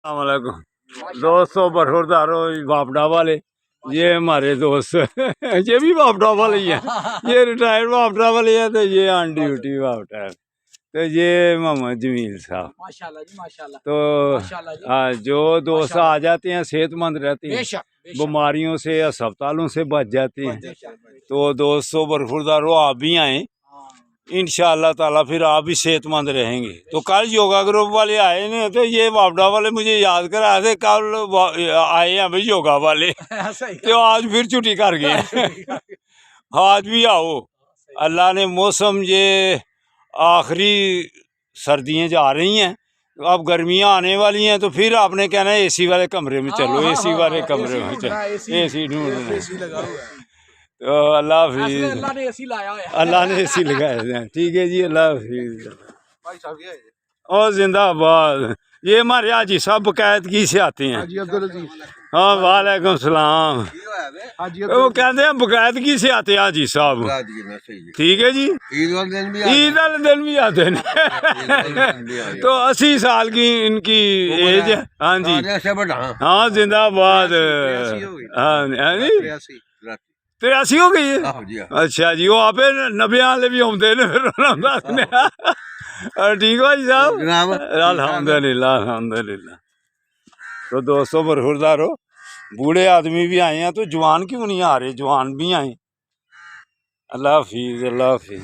السلام علیکم دوستوں، برخورداروں، واپڈا والے یہ ہمارے دوست یہ بھی واپڈا والے ہی ہیں، یہ ریٹائرڈ واپڈا والے ہیں، تو یہ آن ڈیوٹی واپڈا ہے، تو یہ محمد جمیل صاحب ماشاءاللہ جی ماشاءاللہ تو جو دوست آ جاتے ہیں صحت مند رہتے ہیں، بیماریوں سے اسپتالوں سے بچ جاتے ہیں۔ تو دوستوں برخورداروں، آپ بھی آئیں انشاءاللہ تعالیٰ، پھر آپ بھی صحت مند رہیں گے۔ تو کل یوگا گروپ والے آئے نا، تو یہ واپڈا والے مجھے یاد کرا تھے، کل آئے ہیں بھائی یوگا والے، تو آج پھر چھٹی کر گئے آج بھی آؤ، اللہ نے موسم یہ آخری سردیاں جا رہی ہیں، اب گرمیاں آنے والی ہیں، تو پھر آپ نے کہنا ہے اے سی والے کمرے میں چلو، اے سی والے کمرے میں چلو، اے سی ڈھونڈنا۔ تو اللہ حافظ، اللہ نے اسی لایا ہے، اللہ نے اسی لگائے ہیں۔ ٹھیک ہے جی، اللہ حافظ۔ اور زندہ آباد، یہ ہمارے حاجی صاحب باقاعدگی سے آتے ہیں۔ ہاں وعلیکم السلام۔ وہ کہتے ہیں باقاعدگی سے آتے ہیں حاجی صاحب، ٹھیک ہے جی، عید والے دن بھی آتے ہیں۔ تو 80 سال کی ان کی ایج ہے۔ ہاں جی، ہاں زندہ آباد۔ ہاں جی، 83 ہو گئی ہے؟ اچھا جی، وہ آپ 90 والے بھی ہوتے ہیں پھر ٹھیک ہو جی صاحب، الحمدللہ الحمدللہ۔ تو دوستوں برخوردارو، بوڑھے آدمی بھی آئے ہیں، تو جوان کیوں نہیں آ رہے؟ جوان بھی آئیں۔ اللہ حافظ، اللہ حافظ۔